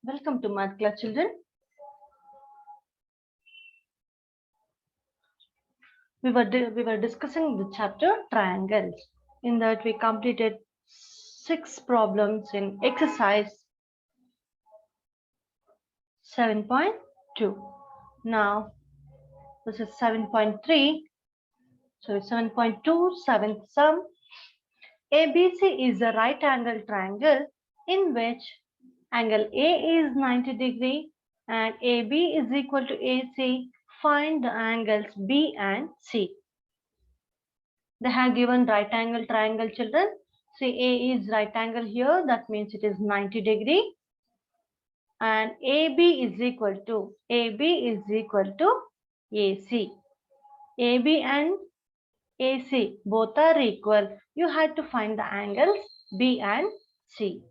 Welcome to Math Class, children. We were discussing the chapter triangles. In that, we completed 6 problems in exercise 7.2. Now, this is 7.3. So, 7.2, seventh sum. ABC is a right angle triangle in which angle A is 90 degree and AB is equal to AC. Find the angles B and C. They have given right angle triangle, children. See, A is right angle here. That means it is 90 degree. And AB is equal to AC. AB and AC both are equal. You had to find the angles B and C.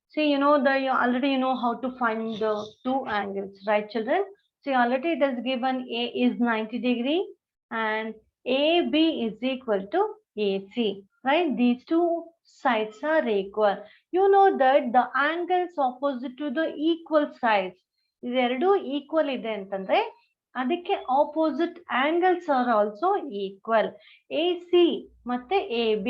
See, you already know how to find the two angles, right, children? See, already it is given A is 90 degree and AB is equal to AC, right? These two sides are equal. You know that the angles opposite to the equal sides. ಇದೆರಡು equal ಇದೆ ಅಂತಂದ್ರೆ ಅದಕ್ಕೆ opposite angles are also equal. AC ಮತ್ತೆ AB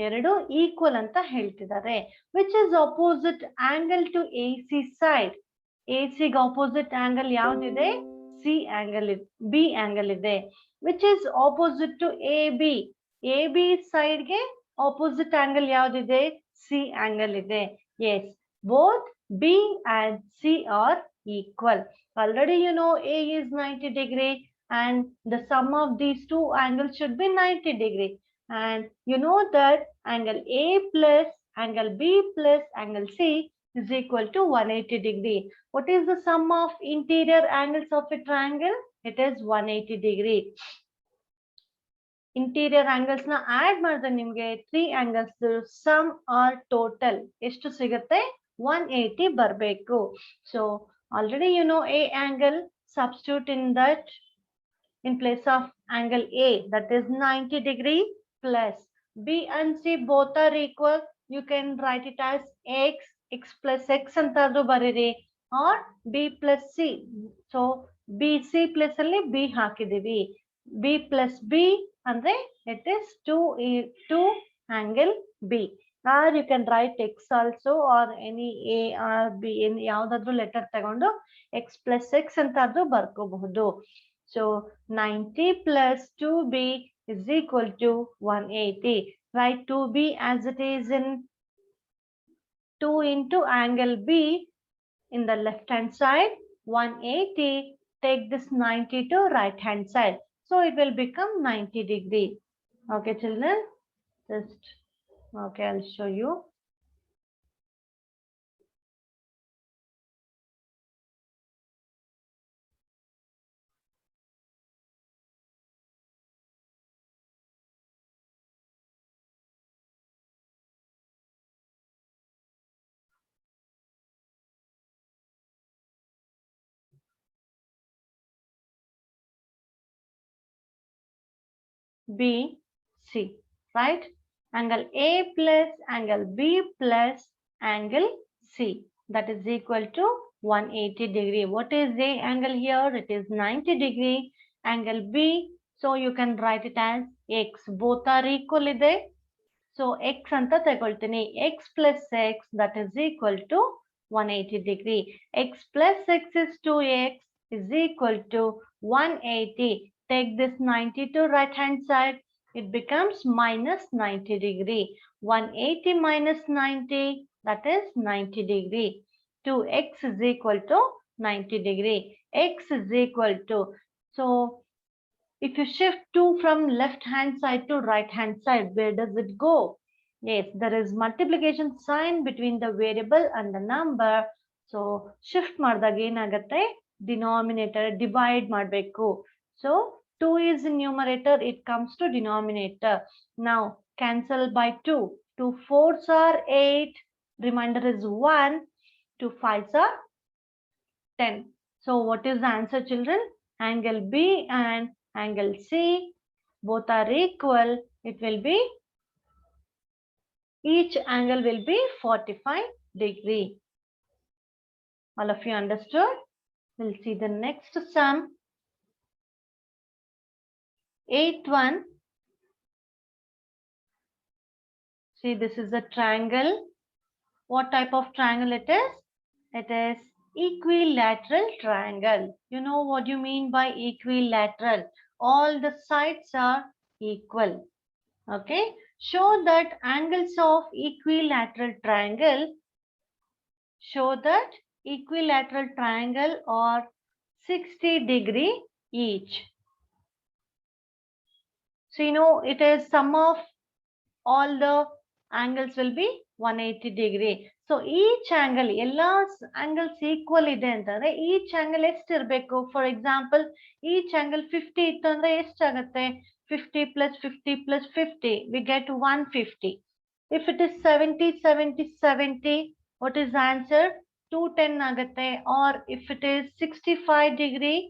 ಎರಡು equal ಅಂತ ಹೇಳ್ತಿದ್ದಾರೆ. Which is opposite angle to AC side? AC ಗೆ opposite angle ಯಾವ್ದಿದೆ? C angle ಇದೆ, B angle ಇದೆ. Which is opposite to AB? AB side ಗೆ opposite angle ಯಾವ್ದಿದೆ? C angle ಇದೆ. Yes, both B and C are equal. Already you know A is 90 degree and the sum of these two angles should be 90 degree. And you know that angle A plus angle B plus angle C is equal to 180 degree. What is the sum of interior angles of a triangle? It is 180 degree. Interior angles na add ಮಾಡಿದ್ರೆ ನಿಮಗೆ 3 angles sum or total ಎಷ್ಟು ಸಿಗುತ್ತೆ? 180 ಬರಬೇಕು. So already you know A angle, substitute in that in place of angle A, that is 90 degree plus B and C both are equal. You can write it as x plus x ಅಂತದ್ದು ಬರೀರಿ or B plus C. So BC plus ಅಲ್ಲಿ B ಹಾಕಿದೀವಿ. B plus B ಅಂದ್ರೆ it is 2 angle B. Or you can write x also or any A or B ಯಾವುದಾದ್ರೂ letter ತಗೊಂಡು x plus x ಅಂತದ್ದು ಬರ್ಕೋಬಹುದು. So 90 plus 2B is equal to 180. Write 2B as it is in 2 into angle B in the left hand side. 180. Take this 90 to right hand side. So it will become 90 degree. Okay, children. Okay, I'll show you. B, C, right? Angle A plus angle B plus angle C, that is equal to 180 degree. What is the angle here? It is 90 degree. Angle B, so you can write it as x. Both are equal ಇದೆ. So x ಅಂತ ತಗೊಳ್ತೀನಿ. X plus x, that is equal to 180 degree. X plus x is 2x is equal to 180. Take this 90 to right hand side. It becomes minus 90 degree. 180 minus 90, that is 90 degree. 2x is equal to 90 degree. X is equal to, so if you shift 2 from left hand side to right hand side, where does it go? Yes, there is multiplication sign between the variable and the number. So shift ಮಾಡಿದಾಗ ಏನಾಗುತ್ತೆ? Denominator divide ಮಾಡಬೇಕು. So 2 is in numerator, it comes to denominator. Now cancel by 2. 2 4s are 8. Remainder is 1. 2 5s are 10. So what is the answer, children? Angle B and angle C both are equal. It will be, each angle will be 45 degree. All of you understood? We'll see the next sum. 8th one. See, this is a triangle. What type of triangle it is? It is equilateral triangle. You know what you mean by equilateral? All the sides are equal. Okay. Show that angles of equilateral triangle. Show that equilateral triangle are 60° each. So you know it is sum of all the angles will be 180°. So each angle, ಎಲ್ಲ angles equal ಇದೆ ಅಂತಂದ್ರೆ each angle ಎಷ್ಟಿರಬೇಕು? For example, each angle 50 ಇತ್ತು ಅಂದ್ರೆ ಎಷ್ಟಾಗುತ್ತೆ? 50 plus 50 plus 50, we get 150. If it is 70, 70, 70, what is the answer? 210 ಆಗುತ್ತೆ. Or if it is 65°,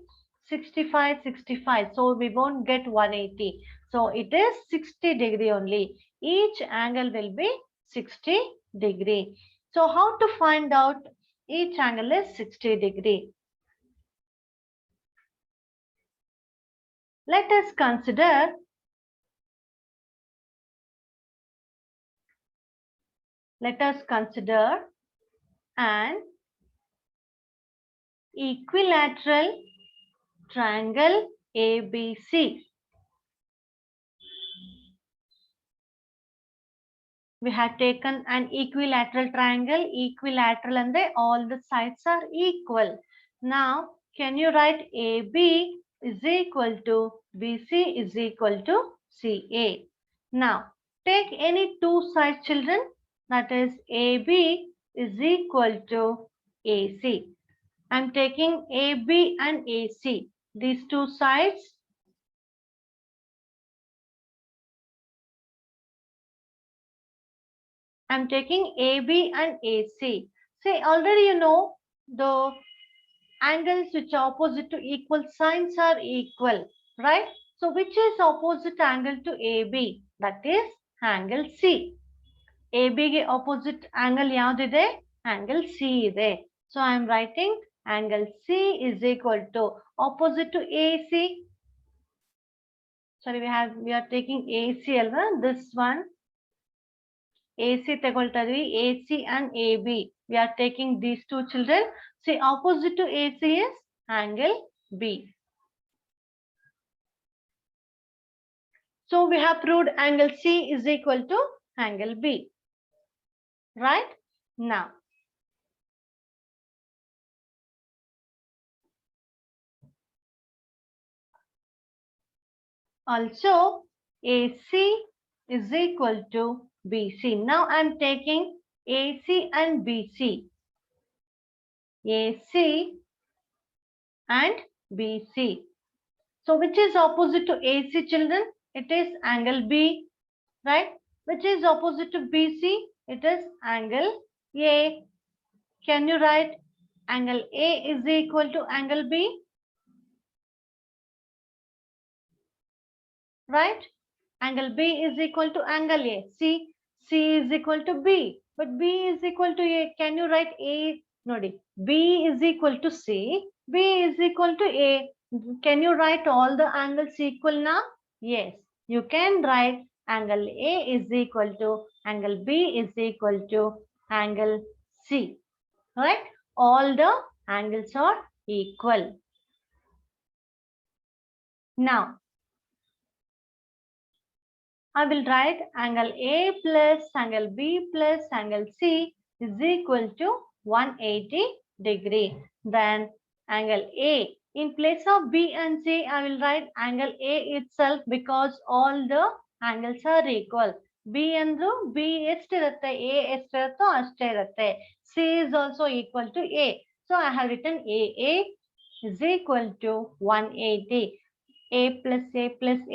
65, 65, so we won't get 180. So it is 60° only. Each angle will be 60°. So how to find out each angle is 60°? Let us consider an equilateral triangle ABC. We have taken an equilateral triangle. Equilateral and all the sides are equal. Now, can you write AB is equal to BC is equal to CA? Now, take any two sides, children. That is AB is equal to AC. I'm taking AB and AC. These two sides. I'm taking AB and AC. See, already you know the angles which are opposite to equal signs are equal, right? So which is opposite angle to AB? That is angle C. AB ಗೆ opposite angle ಯಾವುದಿದೆ? Angle C ಇದೆ. So I am writing angle C is equal to opposite to AC. Sorry, we are taking AC alva. This one AC ತಗೊಳ್ತಾ ಇದೀವಿ. AC and AB. We are taking these two, children. See, opposite to AC is angle B. So we have proved angle C is equal to angle B. Right? Now, also AC is equal to BC. Now I am taking AC and BC. AC and BC. So which is opposite to AC, children? It is angle B, right? Which is opposite to BC? It is angle A. Can you write angle A is equal to angle B? Right? Angle B is equal to angle A. See, C is equal to B, but B is equal to A. Can you write A? Nodi. B is equal to C. B is equal to A. Can you write all the angles equal now? Yes, you can write angle A is equal to angle B is equal to angle C. Right? All the angles are equal. Now, I will write angle A plus angle B plus angle C is equal to 180°. Then angle A. In place of B and C, I will write angle A itself because all the angles are equal. B andru B ಎಷ್ಟಿರುತ್ತೆ? A ಎಷ್ಟಿರುತ್ತೋ ಅಷ್ಟೇ ಇರುತ್ತೆ. C is also equal to A. So I have written AA is equal to 180. A plus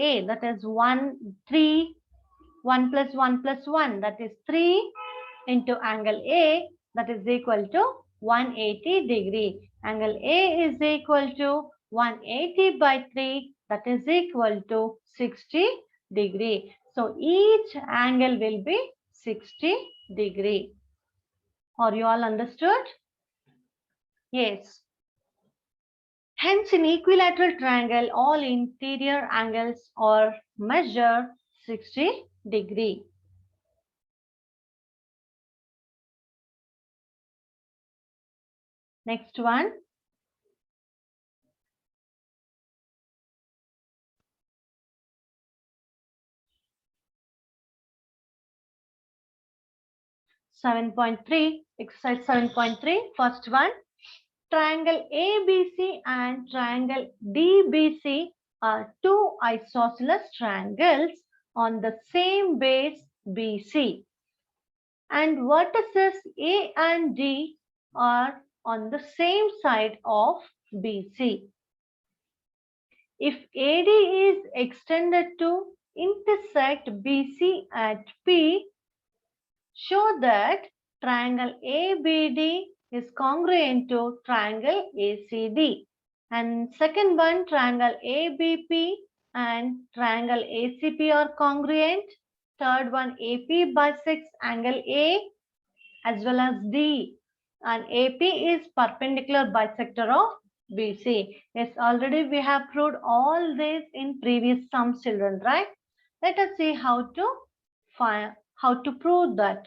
A, that is 1 plus 1 plus 1, that is 3 into angle A, that is equal to 180°. Angle A is equal to 180 by 3, that is equal to 60°. So each angle will be 60°. Are you all understood? Yes. Hence, in equilateral triangle, all interior angles are measured 60 degree. Next one. Exercise 7.3. First one. Triangle ABC and triangle DBC are two isosceles triangles on the same base BC. And vertices A and D are on the same side of BC. If AD is extended to intersect BC at P, show that triangle ABD is congruent to triangle ACD. And second one, triangle ABP and triangle ACP are congruent. Third one, AP bisects angle A as well as D. And AP is perpendicular bisector of BC. Yes, already we have proved all this in previous sums, children, right? Let us see how to prove that.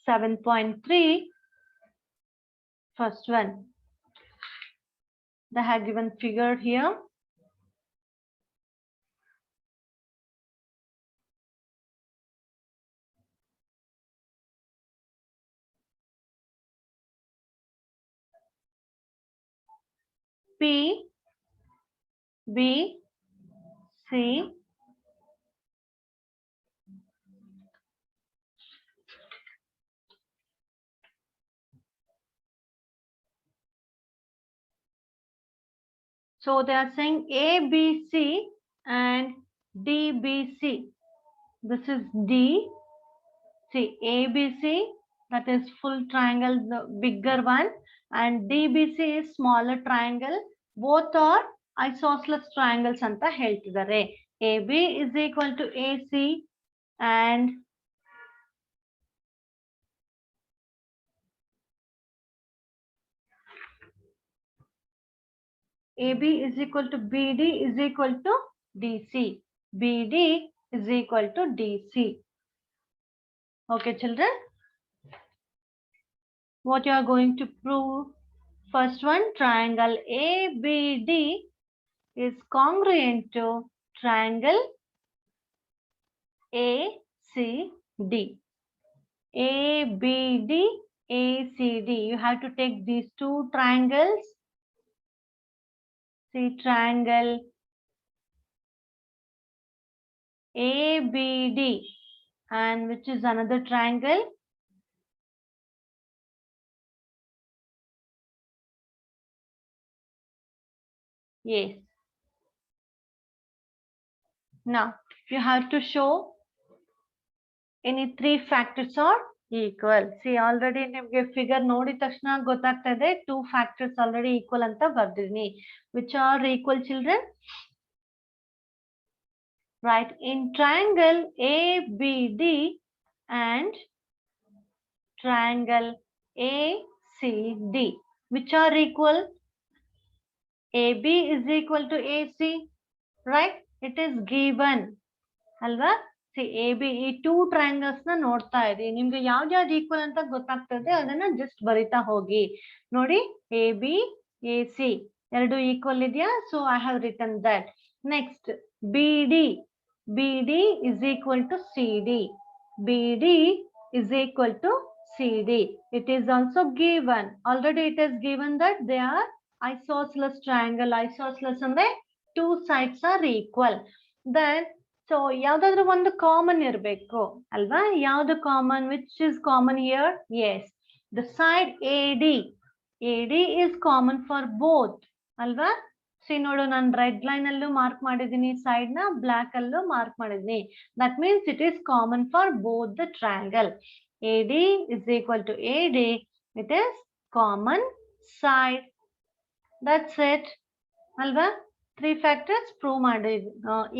Seven point three. First one. They have given figure here. P, B, C, so they are saying ABC and DBC. This is D. See, ABC, that is full triangle, the bigger one, and DBC is smaller triangle. Both are isosceles triangles anta ಹೇಳ್ತಿದ್ದಾರೆ. AB is equal to AC and AB is equal to BD is equal to DC. BD is equal to DC. Okay, children. What you are going to prove? First one, triangle ABD is congruent to triangle ACD. ABD, ACD. You have to take these two triangles. See, triangle ABD and which is another triangle? Yes. Now, you have to show any three factors are equal. See, already ನಿಮಗೆ figure ನೋಡಿದ ತಕ್ಷಣ ಗೊತ್ತಾಗ್ತದೆ two factors already equal ಅಂತ ಬರ್ದಿದ್ದೀನಿ. Which are equal, children? Right, in triangle ABD and triangle ACD, which are equal? AB is equal to AC, right? It is given. Alva? See, AB, ಈ two triangles ನ ನೋಡ್ತಾ ಇರಿ. ನಿಮ್ಗೆ ಯಾವ್ದು equal ಅಂತ ಗೊತ್ತಾಗ್ತದೆ ಅದನ್ನ just ಬರಿತಾ ಹೋಗಿ. ನೋಡಿ, AB, AC ಎರಡು equal ಇದೆಯಾ? So I have written that. Next, BD. BD is equal to CD. BD is equal to CD. It is also given. Already it is given that they are isosceles triangle. Isosceles ಅಂದ್ರೆ two sides are equal. Then so ಯಾವ್ದಾದ್ರು ಒಂದು common ಇರಬೇಕು ಅಲ್ವಾ? ಯಾವ್ದು common? Which is common here? Yes, the side AD. AD is common for both ಅಲ್ವಾ? See, ನೋಡು, ನಾನು red line ಅಲ್ಲೂ ಮಾರ್ಕ್ ಮಾಡಿದ್ದೀನಿ, ಸೈಡ್ ನ ಬ್ಲಾಕ್ ಅಲ್ಲೂ ಮಾರ್ಕ್ ಮಾಡಿದ್ದೀನಿ. That means it is common for both the triangle. AD is equal to AD. It is common side. That's it. ಅಲ್ವಾ? 3 factors prove ಮಾಡಿದ್ವಿ,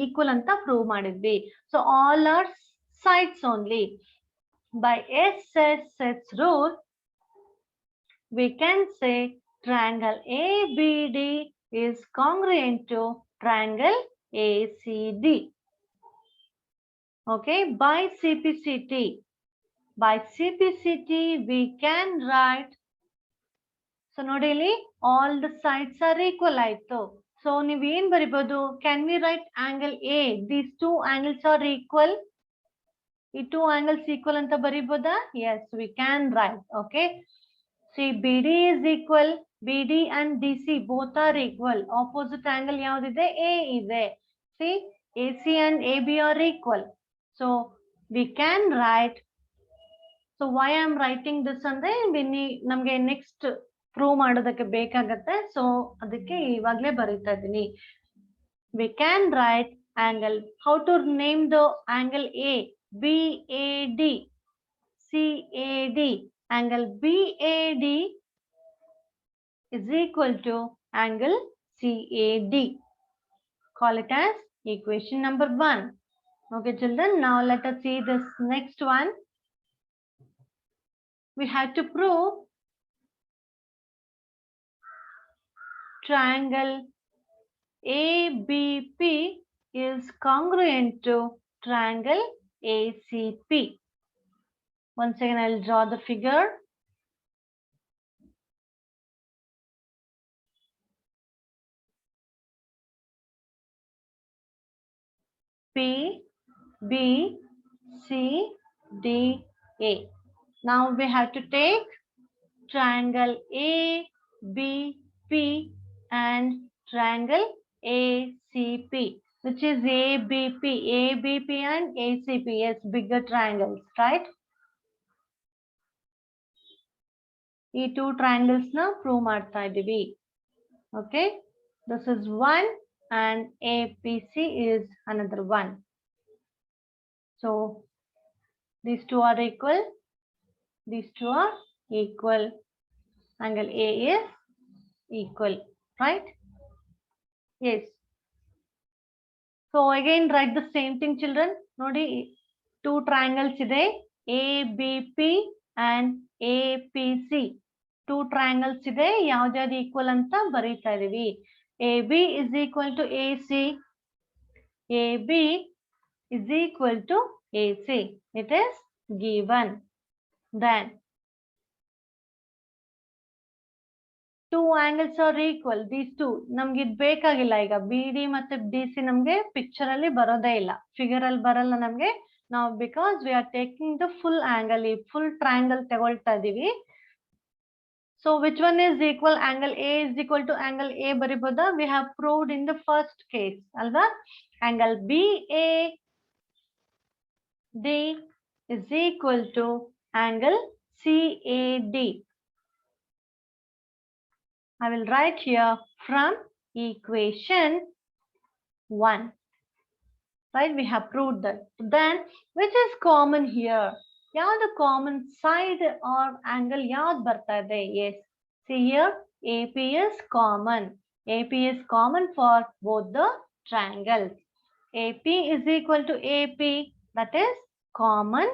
equal ಅಂತ prove ಮಾಡಿದ್ವಿ. So all are sides only. By SSS rule, we can say triangle ABD is congruent to triangle ACD. Okay, by CPCT we can write. So ನೋಡಿ ಇಲ್ಲಿ all the sides are equal ಆಯ್ತು. So ನೀವು ಏನು ಬರಿಬಹುದು? Can we write angle A? These two angles are equal. ಈ two angles equal ಅಂತ ಬರಿಬಹುದಾ? Yes, we can write. Okay. See, BD is equal. BD and DC both are equal. Opposite angle ಯಾವುದಿದೆ? A ಇದೆ. See, AC and AB are equal. So we can write. So why I am writing this ಅಂದ್ರೆ ನಮಗೆ next prove ಮಾಡೋದಕ್ಕೆ ಬೇಕಾಗತ್ತೆ. So ಅದಕ್ಕೆ ಇವಾಗಲೇ ಬರೀತಾ ಇದ್ದೀನಿ. We can write angle. How to name the angle A? BAD, CAD. Angle BAD is equal to angle CAD. Call it as equation number 1. Okay, children. Now let us see this next one. We have to prove triangle ABP is congruent to triangle ACP. Once again, I'll draw the figure. P, B, C, D, A. Now we have to take triangle ABP and triangle ACP, which is ABP. ABP and ACP, yes, bigger triangles, right? ಈ two triangles na prove ಮಾಡ್ತಾ ಇದ್ದೀವಿ. Okay, this is one and APC is another one. So these two are equal. These two are equal. Angle A is equal, right? Yes. So again write the same thing, children. Nodi, two triangles ಇದೆ, ABP and APC. Two triangles ಇದೆ, ಯಾವ್ದು equal ಅಂತ ಬರೀತಾ ಇದೀವಿ. AB is equal to AC. AB is equal to AC. It is given. Then two angles are equal. These two ನಮ್ಗೆ ಇದು ಬೇಕಾಗಿಲ್ಲ. ಈಗ BD ಮತ್ತೆ DC ನಮ್ಗೆ ಪಿಕ್ಚರ್ ಅಲ್ಲಿ ಬರೋದೇ ಇಲ್ಲ, ಫಿಗರ್ ಅಲ್ಲಿ ಬರಲ್ಲ ನಮ್ಗೆ. ನಾವು because we are taking the full angle, ಈ ಫುಲ್ ಟ್ರಯಾಂಗಲ್ ತಗೊಳ್ತಾ ಇದೀವಿ. So which one is equal? Angle A is equal to angle A ಬರಿಬೋದಾ? We have proved in the first case ಅಲ್ವಾ? Angle BAD is equal to angle CAD. I will write here from equation 1. Right, we have proved that. Then which is common here? ಯಾವ್ದು common side or angle ಯಾವ್ದು ಬರ್ತಾ ಇದೆ? Yes, see here AP is common. AP is common for both the triangles. AP is equal to AP, that is common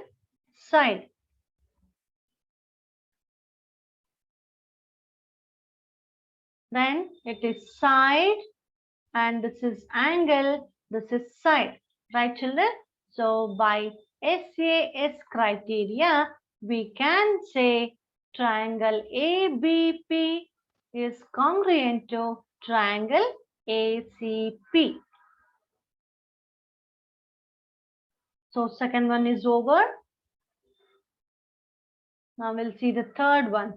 side. Then it is side and this is angle, this is side, right children? So by SAS criteria we can say triangle ABP is congruent to triangle ACP. So second one is over. Now we'll see the third one.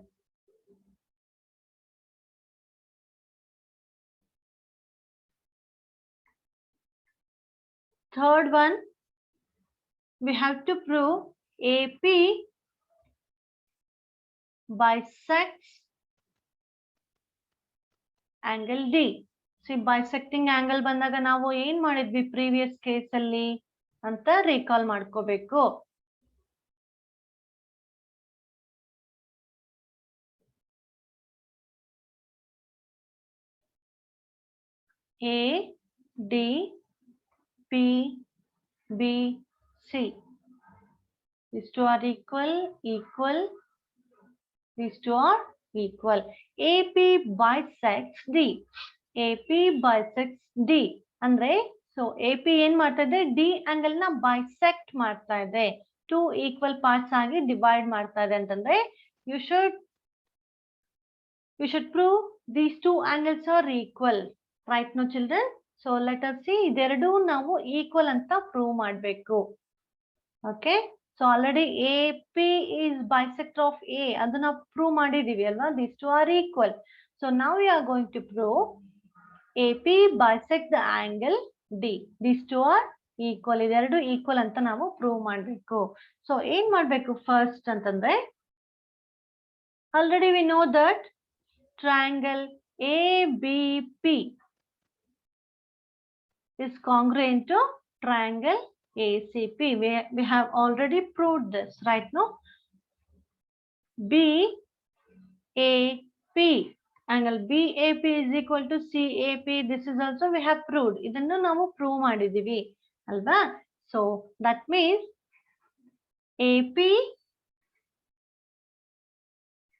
Third one, we have to prove AP bisects angle D. See, bisecting angle ಬಂದಾಗ ನಾವು ಏನ್ ಮಾಡಿದ್ವಿ previous case ಅಲ್ಲಿ ಅಂತ recall ಮಾಡ್ಕೋಬೇಕು. A, D, P, B, C. These two are equal. These two are equal. AP bisects D. AP bisects D. ಅಂದ್ರೆ so AP ಏನ್ ಮಾಡ್ತಾ ಇದೆ, D angle ನ bisect ಮಾಡ್ತಾ ಇದೆ. 2 equal parts ಆಗಿ divide ಮಾಡ್ತಾ ಇದೆ ಅಂತಂದ್ರೆ you should prove these two angles are equal. Right no children? So let us see, ಇದೆರಡು ನಾವು equal ಅಂತ prove ಮಾಡಬೇಕು. Okay? So already AP is bisect of A. ಅದನ್ನ prove ಮಾಡಿದೀವಿ ಅಲ್ವಾ? These two are equal. So now we are going to prove AP bisect the angle D. These two are equal. ಇದೆರಡು equal ಅಂತ ನಾವು prove ಮಾಡಬೇಕು. So ಏನ್ ಮಾಡಬೇಕು first ಅಂತಂದ್ರೆ, already we know that triangle ABP is congruent to triangle ACP. We have already proved this, right now. BAP, angle BAP is equal to CAP. This is also we have proved. Idannu navu prove ಮಾಡಿದೀವಿ ಅಲ್ವಾ? So that means AP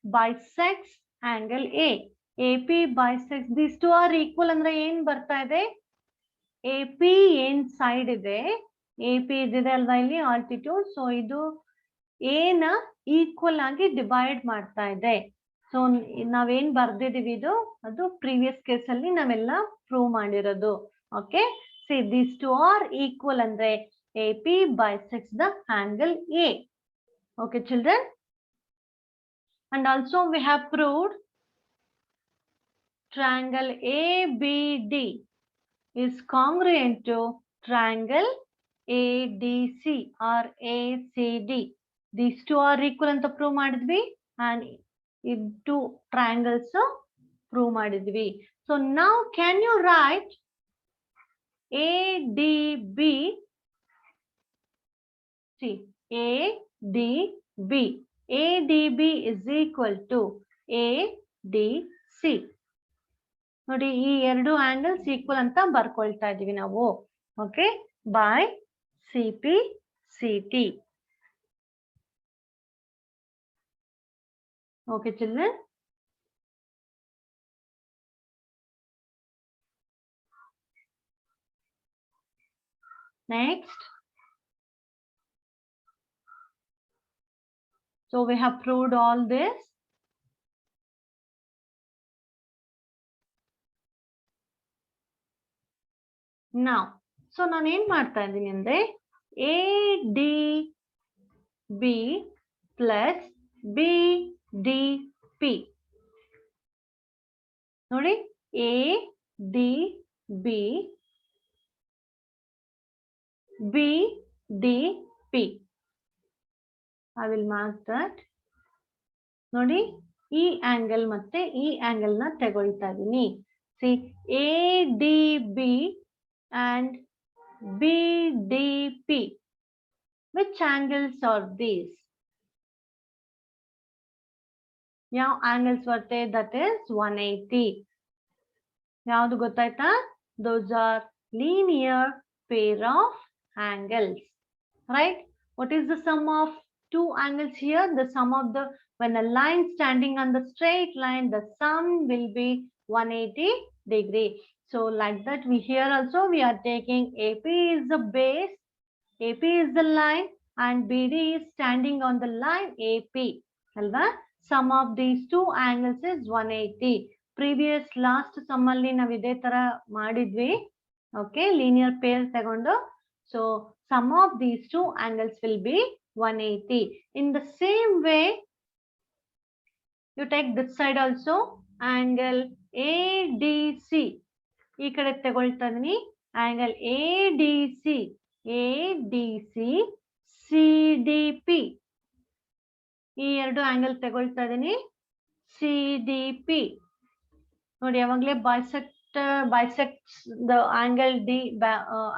bisects angle A. AP bisects, these two are equal ಅಂದ್ರೆ ಏನ್ ಬರ್ತಾ ಇದೆ? AP ಏನ್ side ಇದೆ, AP ಇದಿದೆ ಅಲ್ವಾ ಇಲ್ಲಿ ಆಲ್ಟಿಟ್ಯೂಡ್, ಸೊ ಇದು A ನ ಈಕ್ವಲ್ ಆಗಿ ಡಿವೈಡ್ ಮಾಡ್ತಾ ಇದೆ. ಸೊ ನಾವೇನ್ ಬರ್ದಿದೀವಿ ಇದು, ಅದು ಪ್ರೀವಿಯಸ್ ಕೇಸ್ ಅಲ್ಲಿ ನಾವೆಲ್ಲ ಪ್ರೂವ್ ಮಾಡಿರೋದು. Okay, see these two are equal ಅಂದ್ರೆ AP bisects the angle A. Okay children, and also we have proved triangle ABD is congruent to triangle ADC or ACD. These two are equal ಅಂತ prove ಮಾಡಿದ್ವಿ, and in two triangles prove ಮಾಡಿದ್ವಿ. So now can you write ADB? See, ADB. ADB is equal to ADC. ನೋಡಿ, ಈ ಎರಡು angles equal ಅಂತ ಬರ್ಕೊಳ್ತಾ ಇದೀವಿ ನಾವು. Okay, by CP CT. Okay children, next. So we have proved all this. Now, so ನಾನು ಏನ್ ಮಾಡ್ತಾ ಇದ್ದೀನಿ ಅಂದ್ರೆ ADB plus BDP. ನೋಡಿ, ADB BDP. I will mark that. ನೋಡಿ, ಈ ಆಂಗಲ್ ಮತ್ತೆ ಈ ಆಂಗಲ್ ನ ತಗೊಳ್ತಾ ಇದೀನಿ. See, ADB and BDP. Which angles are these? ಯಾವ angles ಬರುತ್ತೆ? That is 180. ಯಾವುದು ಗೊತ್ತಾಯ್ತಾ? Those are linear pair of angles. Right? What is the sum of two angles here? The sum of the, when a line standing on the straight line, the sum will be 180 degree. So like that, we here also we are taking AP is the base, AP is the line, and BD is standing on the line AP. Alva? Sum of these two angles is 180. Previous last sum alli ನಾವು ಇದೇ ತರ ಮಾಡಿದ್ವಿ. Okay, linear pair ತಗೊಂಡು. So sum of these two angles will be 180. In the same way, you take this side also, angle ADC. ಈ ಕಡೆ ತಗೊಳ್ತಾ ಇದೀನಿ, angle ADC CDP. ಈ ಎರಡು ಆಂಗಲ್ ತಗೊಳ್ತಾ ಇದೀನಿ, CDP. ನೋಡಿ, ಯಾವಾಗಲೇ bisects the angle D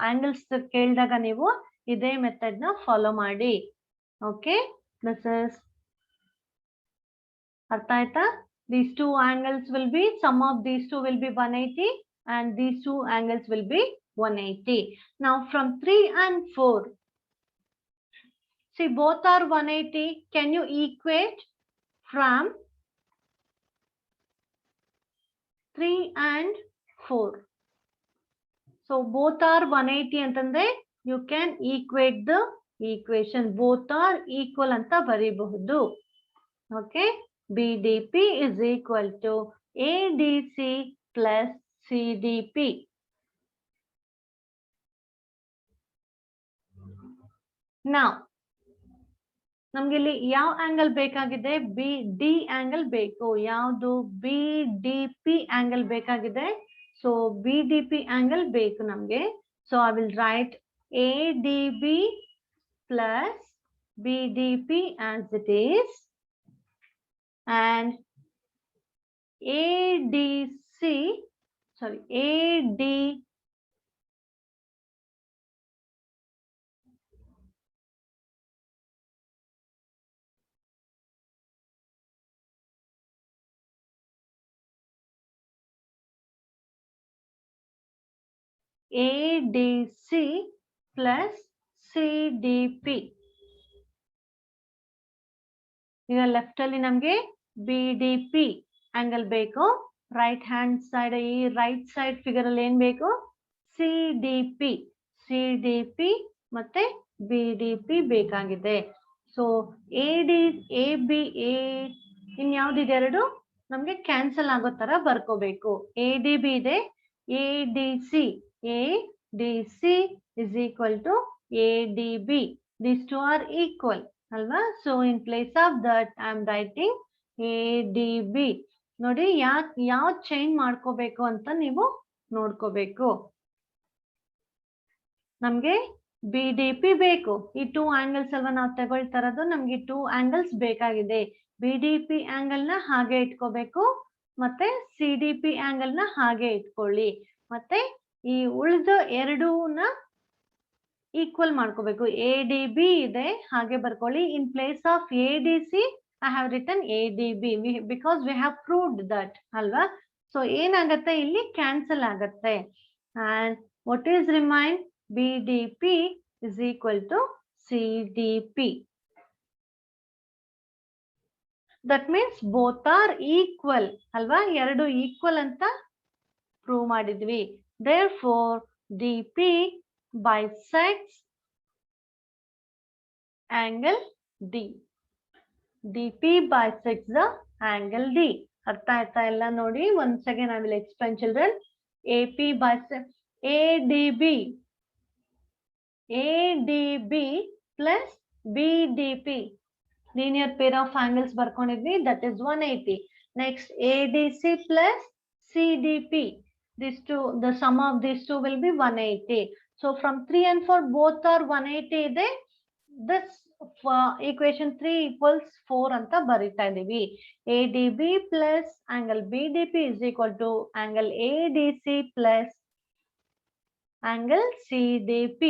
angles ಕೇಳಿದಾಗ ನೀವು ಇದೇ ಮೆಥಡ್ ನ ಫಾಲೋ ಮಾಡಿ. ಓಕೆ, ದಿಸ್ ಇಸ್ ಅರ್ಥ ಆಯ್ತಾ? These two angles will be, sum of these two will be 180, and these two angles will be 180. Now from 3 and 4, see both are 180. Can you equate from 3 and 4? So both are 180 ಅಂತಂದ್ರೆ you can equate the equation. Both are equal ಅಂತ ಬರೀಬಹುದು. Okay. BDP is equal to ADC plus CDP. Now, ನಮ್ಗೆ ಇಲ್ಲಿ ಯಾವ angle ಬೇಕಾಗಿದೆ? BD angle ಬೇಕು. ಯಾವುದು? BDP angle ಬೇಕಾಗಿದೆ. So BDP angle ಬೇಕು ನಮ್ಗೆ. So I will write ADB plus BDP as it is, and ADC, sorry, AD ADC plus CDP. ಈಗ ಲೆಫ್ಟ್ ಅಲ್ಲಿ ನಮ್ಗೆ BDP ಆಂಗಲ್ ಬೇಕು. ರೈಟ್ ಹ್ಯಾಂಡ್ ಸೈಡ್, ಈ ರೈಟ್ ಸೈಡ್ ಫಿಗರ್ ಅಲ್ಲಿ ಏನ್ ಬೇಕು? CDP ಮತ್ತೆ BDP ಬೇಕಾಗಿದೆ. So AB ಇನ್ಯಾವ್ದಿದೆ? ಎರಡು ನಮ್ಗೆ ಕ್ಯಾನ್ಸಲ್ ಆಗೋ ತರ ಬರ್ಕೋಬೇಕು. ADB ಇದೆ, ADC is equal to ADB. These two are equal. Alva? So in place of that I am writing ADB. ನೋಡಿ ಯಾವ ಚೇಂಜ್ ಮಾಡ್ಕೋಬೇಕು ಅಂತ ನೀವು ನೋಡ್ಕೋಬೇಕು. ನಮ್ಗೆ BDP ಬೇಕು. ಈ 2 angles ಅಲ್ವಾ ನಾವು ತಗೊಳ್ತಾ ಇರೋದು. ನಮ್ಗೆ 2 angles ಬೇಕಾಗಿದೆ. BDP ಆಂಗಲ್ ನ ಹಾಗೆ ಇಟ್ಕೋಬೇಕು, ಮತ್ತೆ CDP ಆಂಗಲ್ ನ ಹಾಗೆ ಇಟ್ಕೊಳ್ಳಿ. ಮತ್ತೆ ಈ ಉಳಿದ ಎರಡೂನ ಈಕ್ವಲ್ ಮಾಡ್ಕೋಬೇಕು. ADB ಇದೆ, ಹಾಗೆ ಬರ್ಕೊಳ್ಳಿ. In place of ADC I have written ADB because we have proved that, ಅಲ್ವಾ? ಸೊ ಏನಾಗತ್ತೆ? ಇಲ್ಲಿ ಕ್ಯಾನ್ಸಲ್ ಆಗತ್ತೆ. And what is remain? BDP is equal to CDP. That means both are equal, ಅಲ್ವಾ? ಎರಡು ಈಕ್ವಲ್ ಅಂತ ಪ್ರೂವ್ ಮಾಡಿದ್ವಿ. Therefore DP bisects angle D. DP bisects the angle D. ಅರ್ಥ ಆಯ್ತಾ ಎಲ್ಲ? ನೋಡಿ, once again I will explain children. AP bisects ADB plus BDP. Linear pair of angles ಬರ್ಕೊಂಡಿದ್ವಿ, that is 180. Next ADC plus CDP. These two, the sum of these two will be 180. So from 3 and 4 both are 180 ಇದೆ. This equation 3 equals 4 ಅಂತ ಬರಿತಾ ಇದೀವಿ. ADB plus angle BDP is equal to angle ADC plus angle CDP.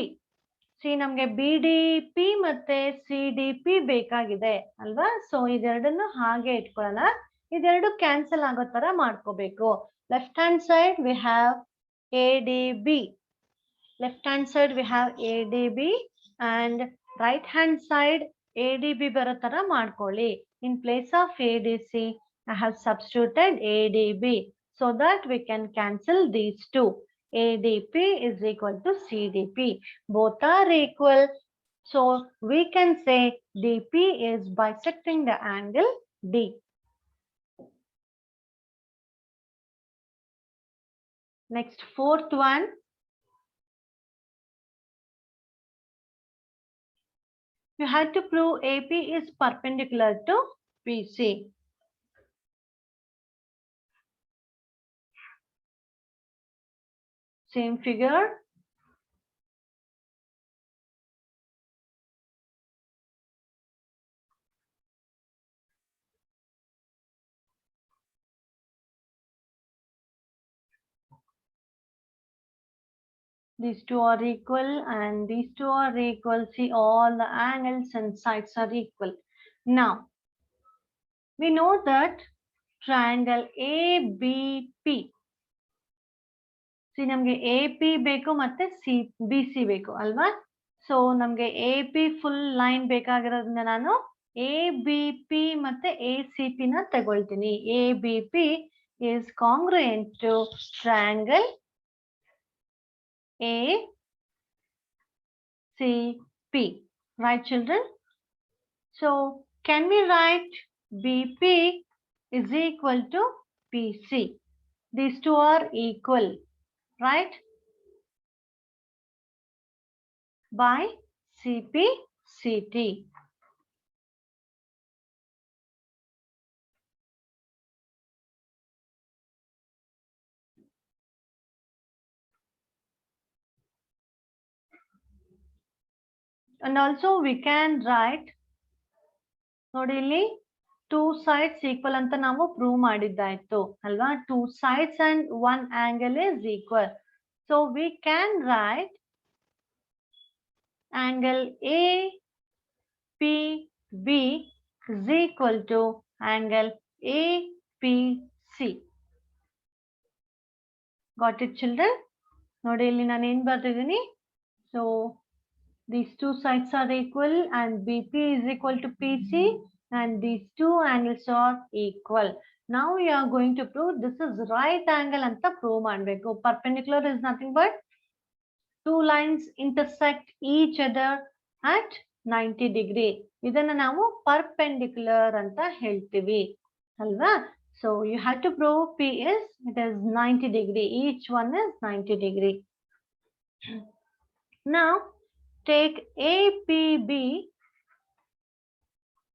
ನಮ್ಗೆ BDP ಮತ್ತೆ CDP ಬೇಕಾಗಿದೆ ಅಲ್ವಾ? So ಇದೆರಡನ್ನು ಹಾಗೆ ಇಟ್ಕೊಳ್ಳೋಣ. ಇದೆರಡು ಕ್ಯಾನ್ಸಲ್ ಆಗೋ ತರ ಮಾಡ್ಕೋಬೇಕು. Left hand side we have ADB. Left hand side we have ADB and right hand side ADB ಬರೋ ತರ ಮಾಡ್ಕೊಳ್ಳಿ. In place of ADC I have substituted ADB so that we can cancel these two. ADP is equal to CDP. Both are equal. So we can say DP is bisecting the angle D. Next, fourth one. You had to prove AP is perpendicular to BC. Same figure. These two are equal and these two are equal. See, all the angles and sides are equal. Now, we know that triangle ABP C ನಮಗೆ A P ಬೇಕು ಮತ್ತೆ B C ಬೇಕು ಅಲ್ವಾ. So ನಮಗೆ A P full line ಬೇಕಾಗಿರೋದ್ರಿಂದ ನಾನು A B P ಮತ್ತೆ A C P ನ ತಗೊಳ್ತೀನಿ. A B P is congruent to triangle A C P, right children? So can we write BP is equal to PC? These two are equal, right? By CP CT. And also we can write, ನೋಡಿ ಇಲ್ಲಿ two sides equal ಅಂತ ನಾವು prove ಮಾಡಿದ್ದಾಯ್ತು ಅಲ್ವಾ. Two sides and one angle is equal. So we can write angle APB is equal to angle APC. Got it children? ನೋಡಿ ಇಲ್ಲಿ ನಾನು ಏನು ಬರ್ತಿದ್ದೀನಿ. So these two sides are equal and BP is equal to PC and these two angles are equal. Now we are going to prove this is right angle anta prove ಮಾಡಬೇಕು. Perpendicular is nothing but two lines intersect each other at 90 degree. ಇದನ್ನ ನಾವು perpendicular ಅಂತ ಹೇಳ್ತೀವಿ ಅಲ್ವಾ. So you have to prove P is, it is 90 degree. Each one is 90 degree. Now take APB.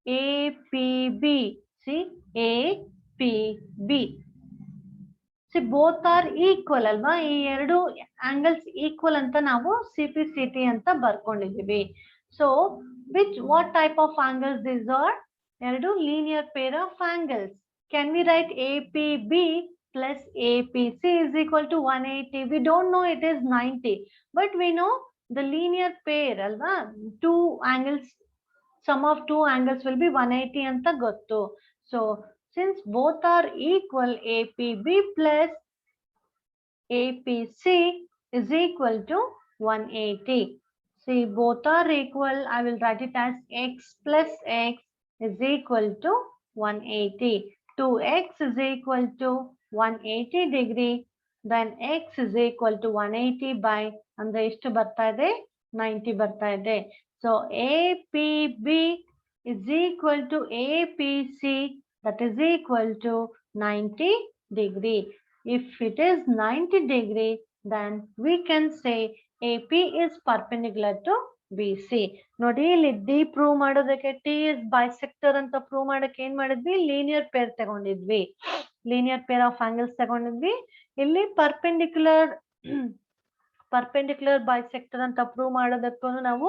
APB. See APB. See both are equal ಅಲ್ವಾ. ಈ ಎರಡು angles equal ಅಂತ ನಾವು CPCT ಅಂತ ಬರ್ಕೊಂಡಿದ್ದೀವಿ. So what type of angles these are? ಎರಡು linear pair of angles. Can we write APB plus APC is equal to 180? We don't know it is 90, but we know the linear pair alva. Two angles, sum of two angles will be 180 anta gottu. So since both are equal, APB plus APC is equal to 180. See both are equal. I will write it as x plus x is equal to 180. 2x is equal to 180 degree. Then x is equal to 180 by ಅಂದ್ರೆ ಎಷ್ಟು ಬರ್ತಾ ಇದೆ 90 ಬರ್ತಾ ಇದೆ. So APB is equal to APC, that is equal to 90 degree. If it is 90 degree, then we can say AP is perpendicular to BC. ನೋಡಿ ಇಲ್ಲಿ D prove ಮಾಡೋದಕ್ಕೆ T is bisector ಅಂತ ಪ್ರೂವ್ ಮಾಡಕ್ಕೆ ಏನ್ ಮಾಡಿದ್ವಿ, ಲೀನಿಯರ್ ಪೇರ್ ತಗೊಂಡಿದ್ವಿ, linear pair of angles ತಗೊಂಡಿದ್ವಿ. ಇಲ್ಲಿ ಪರ್ಪೆಂಡಿಕ್ಯುಲರ್ ಬೈಸೆಕ್ಟರ್ ಅಂತ ಪ್ರೂವ್ ಮಾಡೋದಕ್ಕೂ ನಾವು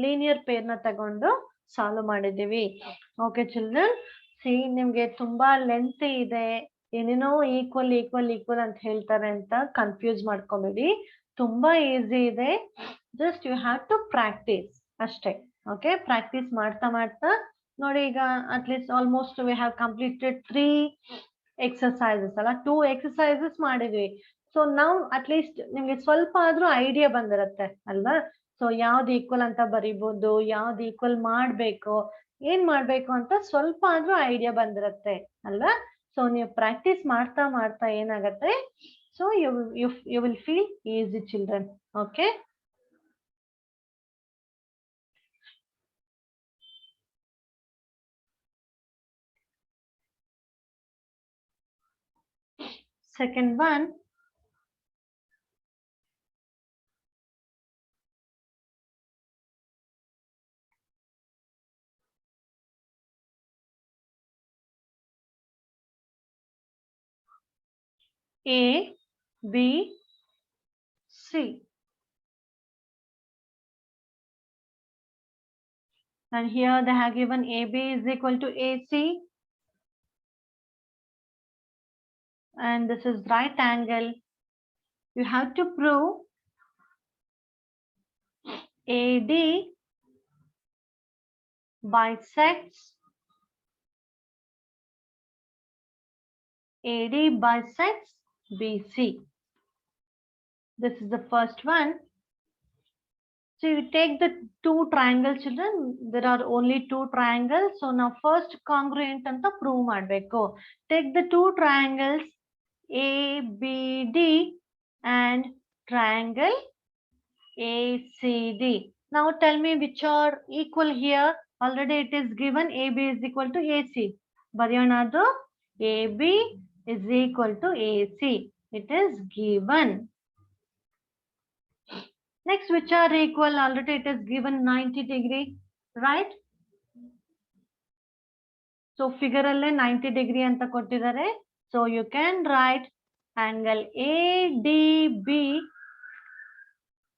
ಲೀನಿಯರ್ ಪೇರ್ ನ ತಗೊಂಡು ಸಾಲ್ವ್ ಮಾಡಿದ್ದೀವಿ. ಓಕೆ ಚಿಲ್ಡ್ರನ್, ಸಿ ನಿಮ್ಗೆ ತುಂಬಾ ಲೆಂತ್ ಇದೆ, ಏನೇನೋ ಈಕ್ವಲ್ ಈಕ್ವಲ್ ಈಕ್ವಲ್ ಅಂತ ಹೇಳ್ತಾರೆ ಅಂತ ಕನ್ಫ್ಯೂಸ್ ಮಾಡ್ಕೊಬೇಡಿ. ತುಂಬಾ ಈಸಿ ಇದೆ, just you have to practise ಅಷ್ಟೇ. ಓಕೆ, ಪ್ರಾಕ್ಟೀಸ್ ಮಾಡ್ತಾ ಮಾಡ್ತಾ ನೋಡಿ, ಈಗ at least almost we have completed 3 exercises ಅಲ್ಲ, 2 ಎಕ್ಸರ್ಸೈಸಸ್ ಮಾಡಿದ್ವಿ. ಸೊ ನಾವು ಅಟ್ಲೀಸ್ಟ್ ನಿಮ್ಗೆ ಸ್ವಲ್ಪ ಆದ್ರೂ ಐಡಿಯಾ ಬಂದಿರತ್ತೆ ಅಲ್ವಾ. ಸೊ ಯಾವ್ದು ಈಕ್ವಲ್ ಅಂತ ಬರಿಬಹುದು, ಯಾವ್ದು ಈಕ್ವಲ್ ಮಾಡ್ಬೇಕು, ಏನ್ ಮಾಡ್ಬೇಕು ಅಂತ ಸ್ವಲ್ಪ ಆದ್ರೂ ಐಡಿಯಾ ಬಂದಿರತ್ತೆ ಅಲ್ವಾ. ಸೊ ನೀವು ಪ್ರಾಕ್ಟೀಸ್ ಮಾಡ್ತಾ ಮಾಡ್ತಾ ಏನಾಗತ್ತೆ, so you will feel easy children. Okay, second one, A, B, C. And here they have given AB is equal to AC. And this is right angle. You have to prove AD bisects BC. This is the first one. So you take the two triangles, children. There are only two triangles. So now first congruent anta prove ಮಾಡಬೇಕು. Take the two triangles ABD and triangle ACD. Now tell me which are equal here. Already it is given AB is equal to AC. Baryanadu AB is equal to AC. It is given. Next, which are equal? Already it is given 90 degree, right? So figure alle 90 degree anta kottidare. So you can write angle ADB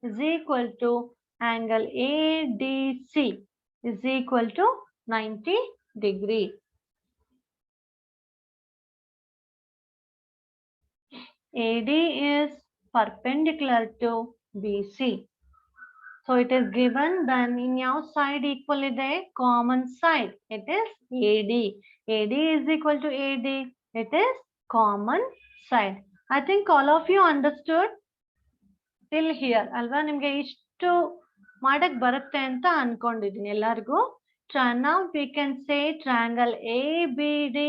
is equal to angle ADC is equal to 90 degree. AD is perpendicular to BC. So it is given, then in your side equal is a common side. It is AD. AD is equal to AD. It is common side. I think all of you understood till here. Alva nimge ishtu madak barutte anta ankondiddini ellargu. Now we can say triangle ABD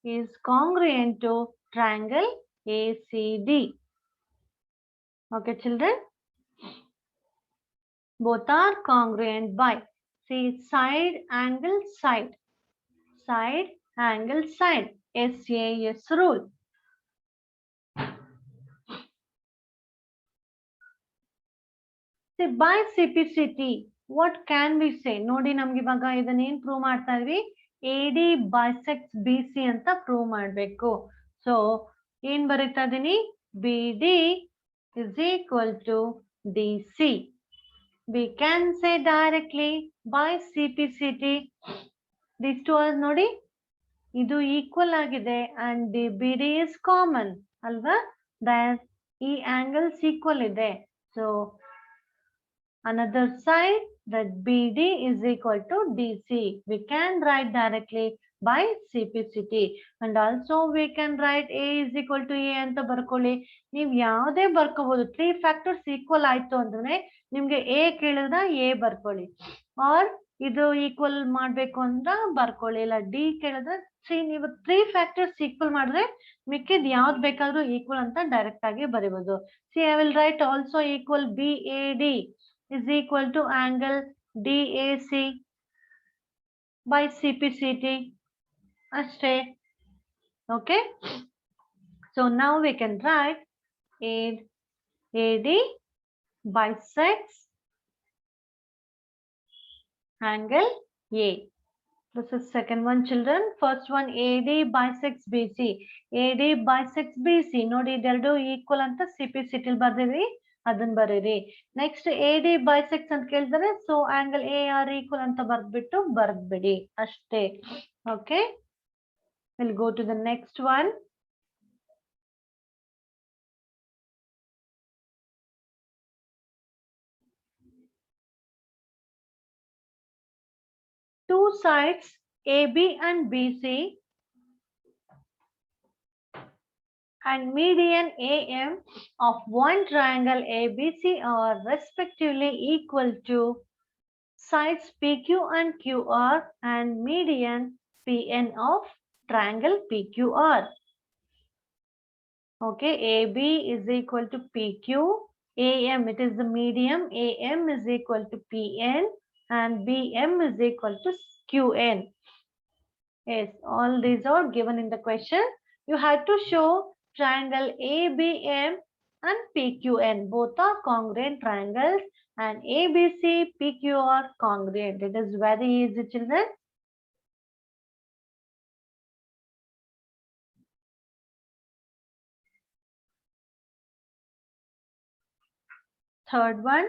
is congruent to triangle ACD. Okay, children? Both are congruent by, see, side angle side, side angle side, SAS rule. See, by CPCT, what can we say? Nodi namge ivaga idanne ಏನು prove ಮಾಡ್ತಾ ಇದ್ವಿ? AD bisects BC ಅಂತ prove ಮಾಡಬೇಕು. So ಏನು ಬರೀತಾ ಇದೀನಿ? BD is equal to DC. We can say directly by CPCT. These two are nodi. Idu equal agide and the BD is common. Alva? That E angles equal ide. So another side that BD is equal to DC. We can write directly by CPCT. And also we can write A is equal to A anta barkoli. Neevu yavade barkobodu. 3 factors equal ಆಯ್ತು ಅಂದ್ರೆ ನಿಮಗೆ A ಕೇಳಿದ್ರೆ A ಬರ್ಕೊಳ್ಳಿ. Or ಇದು equal ಮಾಡಬೇಕು ಅಂದ್ರೆ ಬರ್ಕೊಳ್ಳಿ. ಇಲ್ಲ D ಕೇಳಿದ್ರೆ see ನೀವು 3 factors equal ಮಾಡಿದ್ರೆ ಮಿಕ್ಕಿದ ಯಾವ್ದು ಬೇಕಾದ್ರೂ equal ಅಂತ ಡೈರೆಕ್ಟ್ ಆಗಿ ಬರೀಬಹುದು. See, I will write also equal BAD is equal to angle DAC by CPCT. Ashte. Okay. So now we can write AD bisects angle A. This is second one, children. First one AD bisects BC. AD bisects BC. Nodi deldo equal anta CPCT ಬರ್ದಿವಿ. ಅದನ್ನ ಬರೀರಿ. Next AD bisects ಅಂತ ಕೇಳಿದರೆ so angle AR equal ಅಂತ ಬರ್ದ್ಬಿಟ್ಟು ಬರ್ದ್ಬಿಡಿ ಅಷ್ಟೇ. Okay, we'll go to the next one. Two sides AB and BC and median AM of one triangle ABC are respectively equal to sides PQ and QR and median PN of triangle PQR. Okay, AB is equal to PQ, AM it is the medium, AM is equal to PN and BM is equal to QN. Yes, all these are given in the question. You have to show triangle ABM and PQN. Both are congruent triangles and ABC, PQR congruent. It is very easy, children. Third one.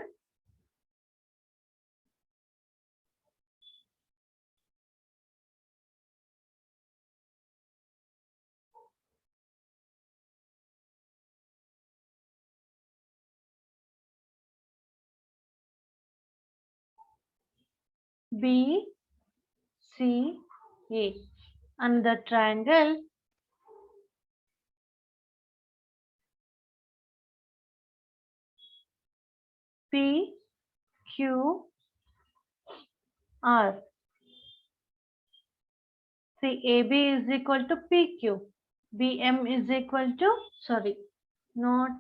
B, C, A. And the triangle P, Q, R. See, AB is equal to PQ. BM is equal to, sorry, not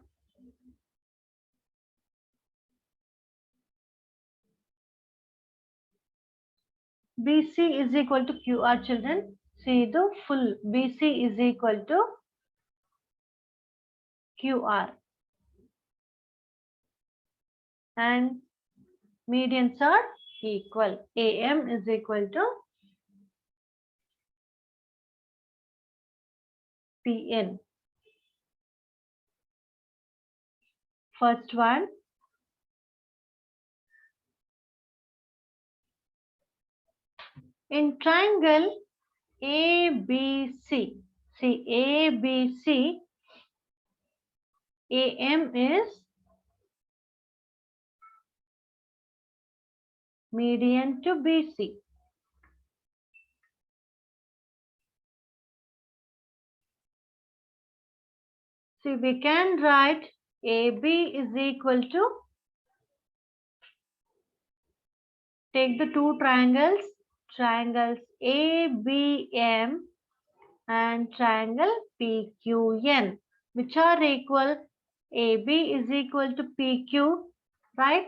BC is equal to QR, children. See the full BC is equal to QR. And medians are equal. AM is equal to PN. First one. In triangle ABC, see ABC, AM is median to BC. See, we can write AB is equal to, take the two triangles, triangles ABM and triangle PQN, which are equal. AB is equal to PQ, right?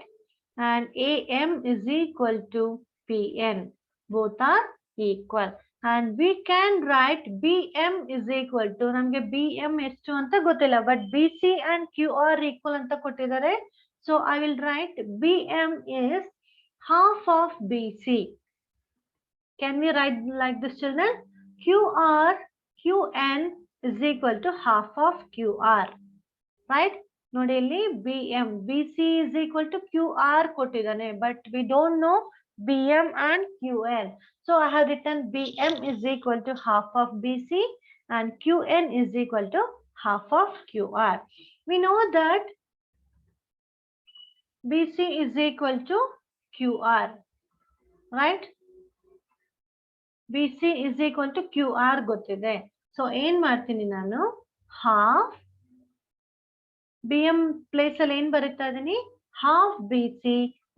And AM is equal to PN. Both are equal. And we can write BM is equal to, namge BM ಎಷ್ಟು ಅಂತ ಗೊತ್ತಿಲ್ಲ, but BC and Q are equal ಅಂತ ಕೊಟ್ಟಿದ್ದಾರೆ. So I will write BM is half of BC. Can we write like this, children? QN is equal to half of QR, right? ನೋಡಿ ಇಲ್ಲಿ BM, BC is equal to QR ಕೊಟ್ಟಿದ್ದಾನೆ, but we don't know BM and QN. So I have written BM is equal to half of BC and QN is equal to half of QR. We know that BC is equal to QR, right? BC is equal to QR ಗೊತ್ತಿದೆ. So ಏನ್ ಮಾಡ್ತೀನಿ ನಾನು, half BM place ಅಲ್ಲಿ ಏನ್ ಬರೀತಾ ಇದೀನಿ, half BC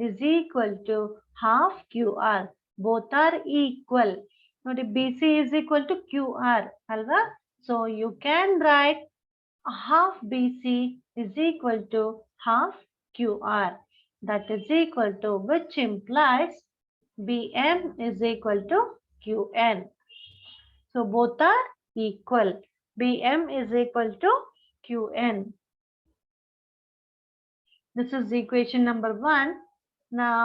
is equal to half QR. Both are equal. ನೋಡಿ BC is equal to QR ಅಲ್ವಾ? So you can write half BC is equal to half QR. That is equal to, which implies BM is equal to QN. So both are equal. BM is equal to QN. This is equation number 1. Now,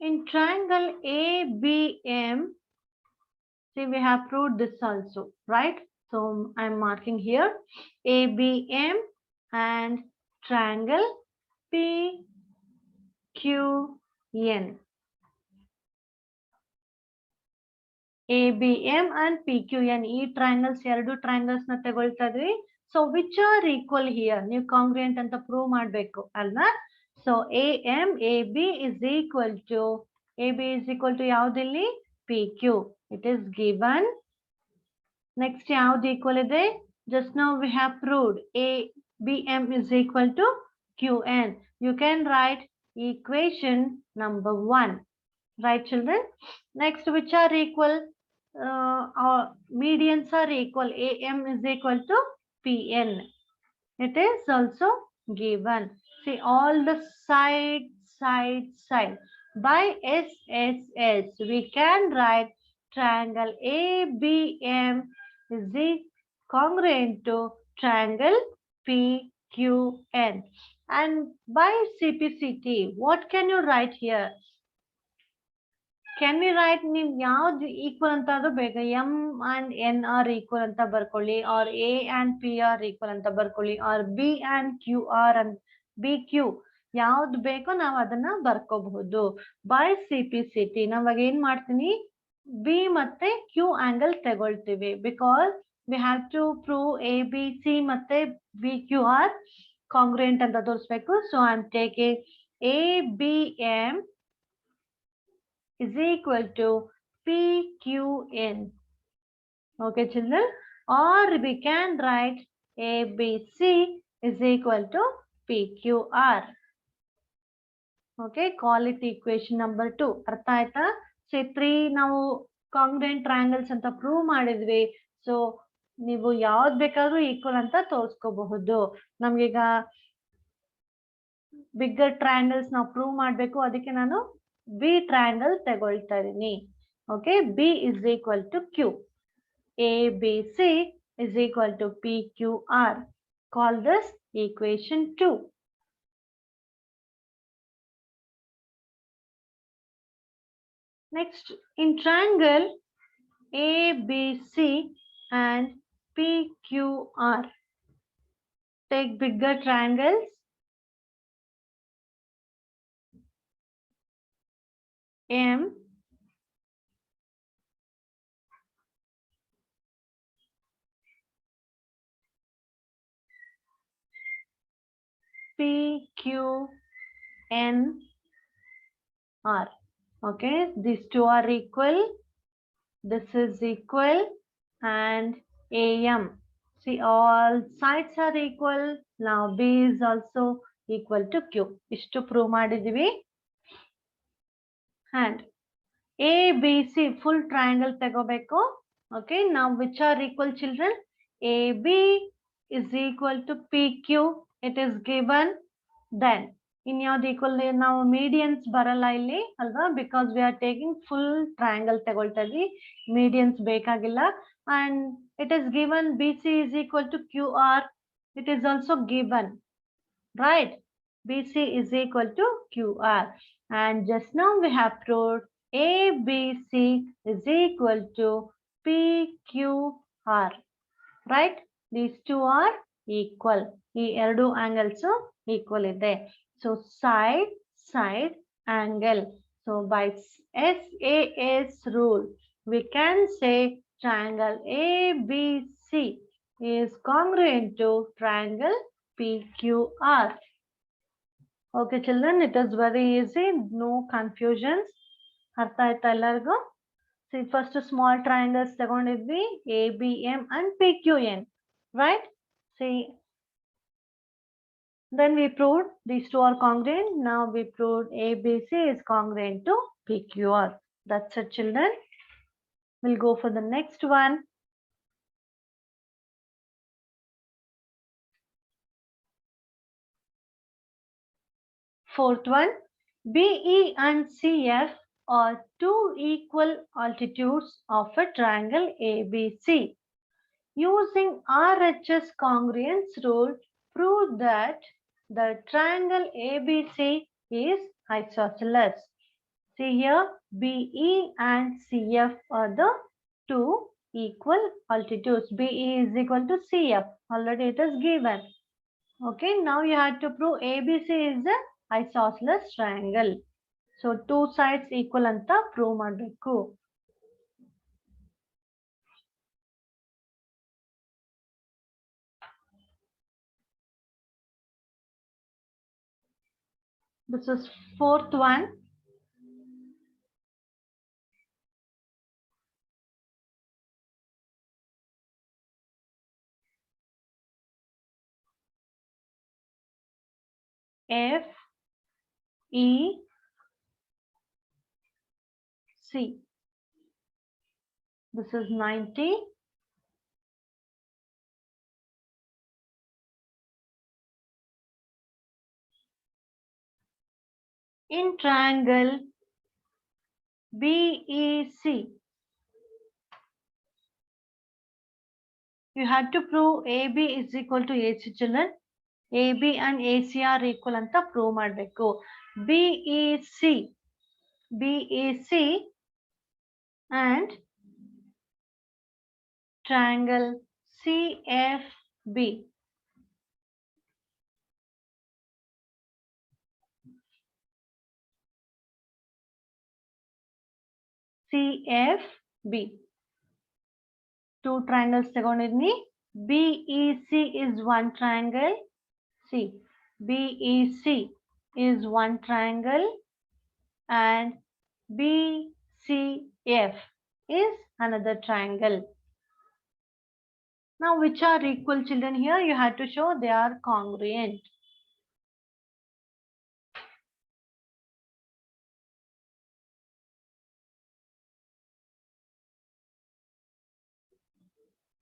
in triangle ABM, see we have proved this also, right? So I'm marking here ABM and triangle PQN. ABM and PQN, ಈ triangles ಎರಡು triangles ನ ತಗೊಳ್ತಾ ಇದ್ವಿ. So which are equal here? ನೀವು congruent ಅಂತ prove ಮಾಡಬೇಕು ಅಲ್ವಾ? So AM, AB is equal to, AB is equal to ಯಾವುದಿಲ್ಲಿ? PQ. It is given. Next ಯಾವ್ದು equal ಇದೆ? Just now we have proved ABM is equal to QN. You can write equation number 1. Right, children? Next, which are equal? Our medians are equal. AM is equal to PN. It is also given. See all the side. By SSS, we can write triangle ABM is congruent to triangle PQN. And by CPCT, what can you write here? Can we write ನೀವು ಯಾವ್ದು equal ಅಂತ ಆದ್ರೂ ಬೇಗ m and n are equal ಅಂತ ಬರ್ಕೊಳ್ಳಿ, or a and p are equal ಅಂತ ಬರ್ಕೊಳ್ಳಿ, or b and q are and bq ಯಾವ್ದು ಬೇಕೋ ನಾವು ಅದನ್ನ ಬರ್ಕೋಬಹುದು. ಬೈ ಸಿಪಿಸಿಟಿ ನಾವಾಗ ಏನ್ ಮಾಡ್ತೀನಿ, b ಮತ್ತೆ q ಆಂಗಲ್ ತಗೊಳ್ತೀವಿ, because we have to prove ABC ಮತ್ತೆ BQ are congruent ಅಂತ ತೋರಿಸ್ಬೇಕು. So I am taking ABM is equal to PQN. Okay children, or we can write ABC is equal to PQR. Okay, call it equation number 2. ಅರ್ಥ ಆಯ್ತಾ? So 3 ನಾವು congruent triangles ಅಂತ prove ಮಾಡಿದ್ವಿ. ಸೊ ನೀವು ಯಾವ್ದು ಬೇಕಾದ್ರೂ ಈಕ್ವಲ್ ಅಂತ ತೋರಿಸ್ಕೋಬಹುದು. ನಮ್ಗೀಗ ಬಿಗ್ಗರ್ ಟ್ರಯಾಂಗಲ್ಸ್ ನಾವು ಪ್ರೂವ್ ಮಾಡಬೇಕು, ಅದಕ್ಕೆ ನಾನು ಬಿ ಟ್ರಯಾಂಗಲ್ ತಗೊಳ್ತಾ ಇದೀನಿ. Okay, B is equal to Q, A B C is equal to P Q R. Call this equation 2. Next, in triangle ABC and PQR, take bigger triangles. M, P, Q, N, R. Okay, these two are equal. This is equal, and AM. See, all sides are equal. Now B is also equal to Q. Ishtu prove ಮಾಡಿದೀವಿ. And ABC full triangle ತಗೋಬೇಕು. Okay, now which are equal children? AB is equal to PQ. It is given. Then ಇನ್ಯಾವ್ದು equal, ನಾವು medians ಬರಲ್ಲ ಇಲ್ಲಿ ಅಲ್ವಾ, because we are taking full triangle ತಗೊಳ್ತಾ ಇದ್ವಿ, medians ಬೇಕಾಗಿಲ್ಲ. And it is given BC is equal to QR. It is also given, right? BC is equal to QR. And just now we have proved ABC is equal to PQR, right? These two are equal. ಈ ಎರಡು angles equal ಇದೆ. So side angle. So by SAS rule, we can say triangle ABC is congruent to triangle PQR. Okay children, it is very easy, no confusions. ಅರ್ಥ ಆಯ್ತಾ ಎಲ್ಲರಿಗೂ? See, first small triangles ತಗೊಂಡಿದ್ವಿ, ABM and PQN, right? See, then we proved these two are congruent. Now we proved ABC is congruent to PQR. That's it children. We'll go for the next one. Fourth one, BE and CF are two equal altitudes of a triangle ABC. Using RHS congruence rule, prove that the triangle ABC is isosceles. See here, BE and CF are the two equal altitudes. BE is equal to CF. Already it is given. Okay, now you have to prove ABC is the isosceles triangle. So two sides equal anta prove ಮಾಡಬೇಕು. This is fourth one. F, E, C. This is 90. In triangle BEC, you have to prove AB is equal to AC children. AB and AC are equal ಅಂತ prove ಮಾಡಬೇಕು. BEC and triangle CFB. CFB. Two triangles ತಗೊಂಡಿದ್ನಿ. BEC is one triangle. See, BEC is one triangle and BCF is another triangle. Now, which are equal, children? Here you have to show they are congruent.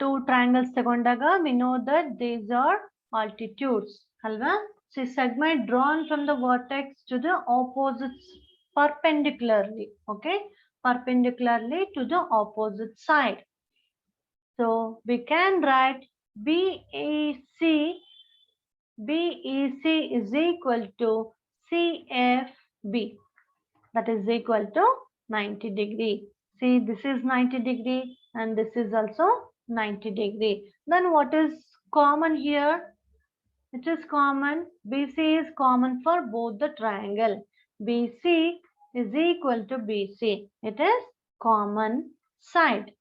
Two triangles tagondaga, we know that these are altitudes. Alva? See, segment drawn from the vertex to the opposites perpendicularly. Okay? Perpendicularly to the opposite side. So, we can write BEC is equal to CFB. That is equal to 90 degree. See, this is 90 degree and this is also 90 degree. Then what is common here? It is common. BC is common for both the triangle. BC is equal to BC. It is common side.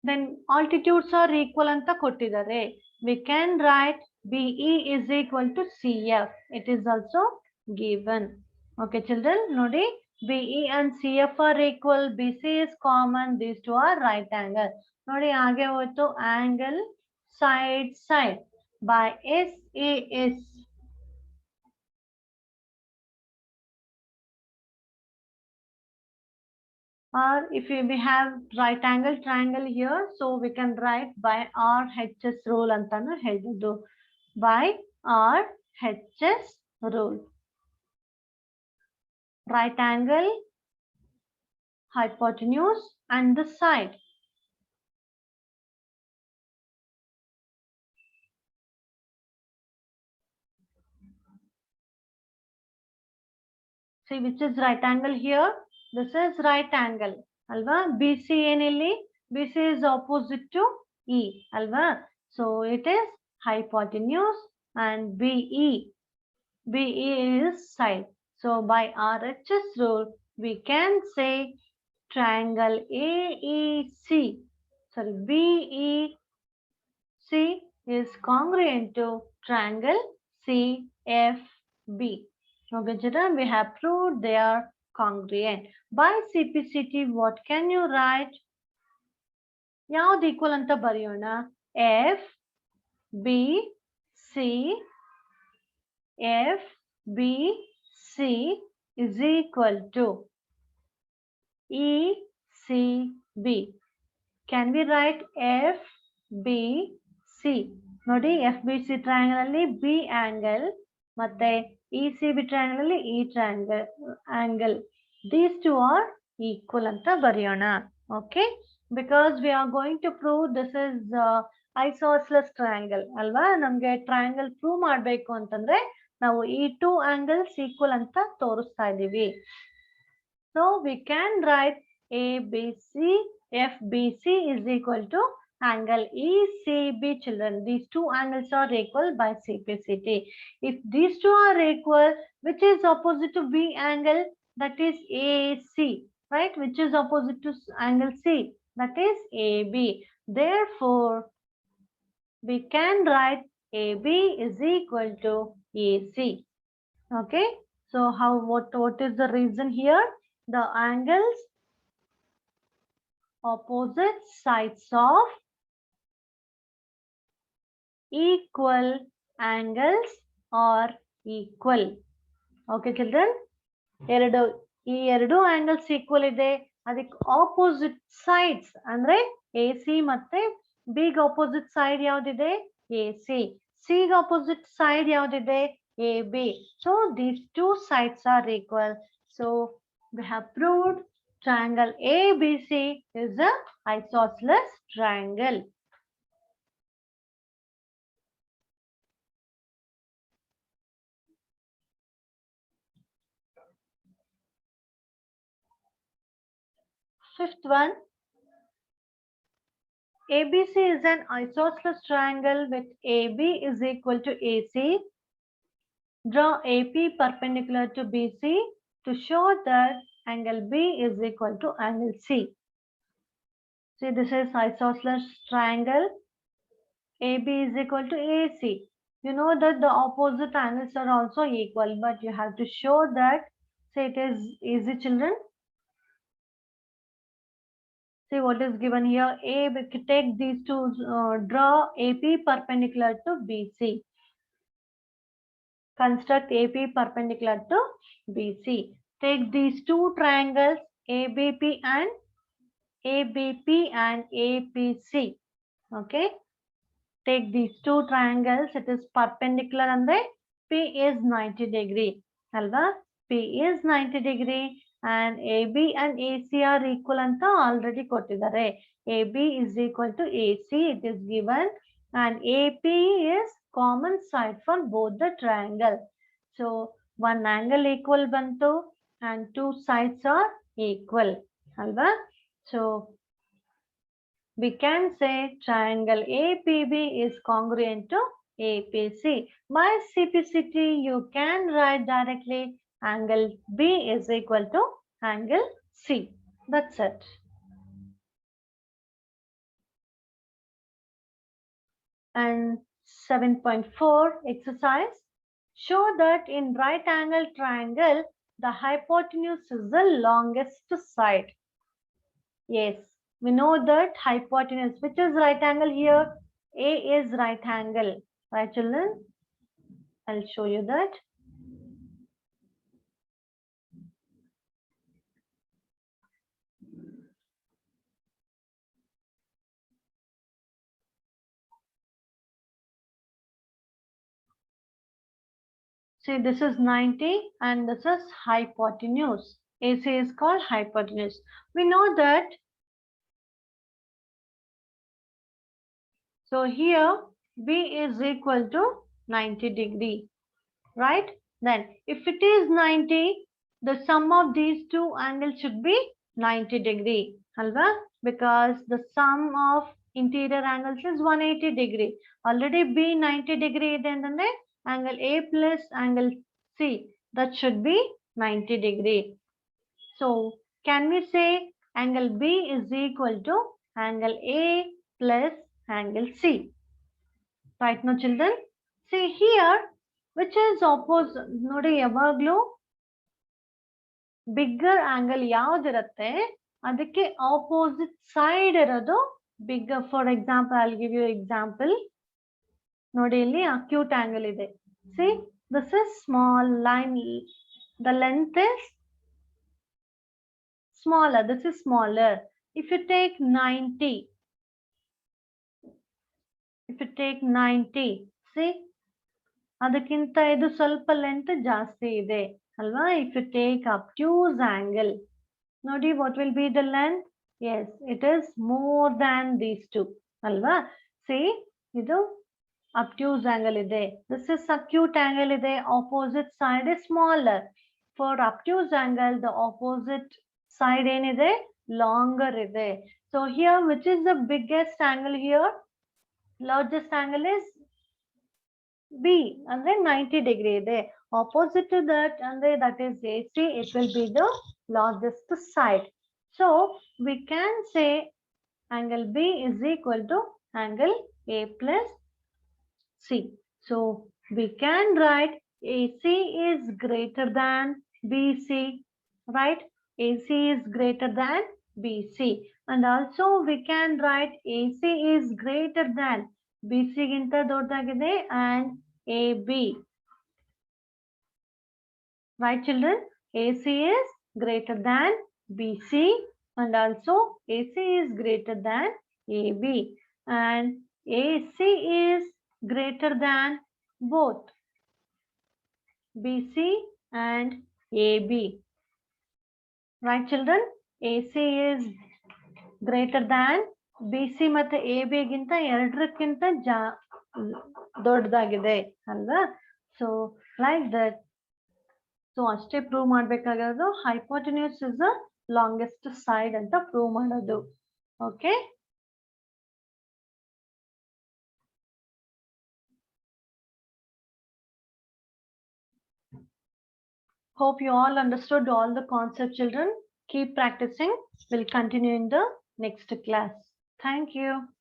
Then altitudes are equal anta kottidare. We can write BE is equal to CF. It is also given. Okay, children, nodi. BE and CF are equal. BC is common. These two are right angle. Nodi aage hoytu angle side by SAS. Or if we have right angle triangle here, so we can write by RHS rule antanu ಹೇಳಿದ್ದು. By RHS rule. Right angle, hypotenuse and the side. See, which is right angle here? This is right angle. Alva? BC enilli? BC is opposite to E. Alva? So it is hypotenuse and BE. BE is side. So by RHS rule, we can say triangle AEC, sorry, BEC is congruent to triangle CFB. Okay, children, we have proved they are congruent. By CPCT, what can you write? ಯಾವ್ದು equal ಅಂತ ಬರೆಯೋಣ? FBC is equal to ECB. Can we write FBC? Nodi, FBC triangle alli B angle matte ECB triangle alli E triangle angle. These two are equal anta bariyona. Okay? Because we are going to prove this is isosceles triangle. Alva? Namge triangle prove ಮಾಡಬೇಕು ಅಂತಂದ್ರೆ ನಾವು ಈ two angles equal ಅಂತ ತೋರಿಸ್ತಾ ಇದೀವಿ. So we can write ABC FBC is equal to angle ECB, children. These two angles are equal by CPCT. If these two are equal, which is opposite to B angle? That is AC, right? Which is opposite to angle C? That is AB. Therefore, we can write AB is equal to AC. Okay. So what is the reason here? The angles opposite sides of equal angles are equal. Okay, children? ಈ ಎರಡು angles equal ಇದೆ. ಅದಕ್ಕೆ opposite sides ಅಂದ್ರೆ AC ಮತ್ತೆ B ಗೆ opposite side ಯಾವ್ದಿದೆ? AC. C ಗೆ opposite side ಯಾವ್ದಿದೆ? AB. So these two sides are equal. So we have proved triangle ABC is a isosceles triangle. Fifth one, ABC is an isosceles triangle with AB is equal to AC. Draw AP perpendicular to BC to show that angle B is equal to angle C. See, this is isosceles triangle. AB is equal to AC. You know that the opposite angles are also equal, but you have to show that. Say it is easy, children. See what is given here. A, we can take these two, draw AP perpendicular to BC. Construct AP perpendicular to BC. Take these two triangles ABP and APC. Okay. Take these two triangles. It is perpendicular and the P is 90 degree. Alva? P is 90 degree and AB and AC are equal anta already kottidare. AB is equal to AC. It is given and AP is common side for both the triangle. So one angle equal bantu and two sides are equal. Alva? So we can say triangle APB is congruent to APC. By simplicity, you can write directly angle B is equal to angle C. That's it. And 7.4 exercise. Show that in right angle triangle, the hypotenuse is the longest side. Yes, we know that hypotenuse, which is right angle here? A is right angle. Right, children? I'll show you that. See, this is 90 and this is hypotenuse. AC is called hypotenuse. We know that. So here B is equal to 90 degree, right? Then if it is 90, the sum of these two angles should be 90 degree, alva? Because the sum of interior angles is 180 degree. Already B 90 degree, then angle A plus angle C, that should be 90 degree. So can we say angle B is equal to angle A plus angle C? Right now, children? See here, which is opposite, nodi yavaglu bigger angle yavudirutte adakke opposite side irodu bigger. For example, I'll give you example. Nodi illi acute angle ide. See, this is small line. The length is smaller. This is smaller. If you take 90, see, ಅದಕ್ಕಿಂತ ಇದು ಸ್ವಲ್ಪ length ಜಾಸ್ತಿ ಇದೆ ಅಲ್ವಾ? If you take obtuse angle, ನೋಡಿ what will be the length? Yes, it is more than these two ಅಲ್ವಾ? See, ಇದು obtuse angle ಇದೆ. This is acute angle ಇದೆ. Opposite side is smaller. For obtuse angle, the opposite side ಏನಿದೆ? Longer ಇದೆ. So here, which is the biggest angle here? Largest angle is B, and then 90 degree there. Opposite to that, and that is AC, it will be the largest side. So we can say angle B is equal to angle A plus C. So we can write AC is greater than BC, right? AC is greater than BC. And also we can write AC is greater than BC ginta ದೊಡ್ಡದಾಗಿದೆ and AB. Right, children? AC is greater than BC and also AC is greater than AB and AC is greater than both BC and AB. Right, children? AC is greater than BC ಮತ್ತು AB ಗಿಂತ ಎರಡಕ್ಕಿಂತ ದೊಡ್ಡದಾಗಿದೆ ಅಲ್ವಾ? So like that. So ಅಷ್ಟೇ prove ಮಾಡಬೇಕಾಗಿರೋದು hypotenuse is the longest side ಅಂತ prove ಮಾಡೋದು. Okay, hope you all understood all the concepts, children. Keep practicing. We'll continue in the next class. Thank you.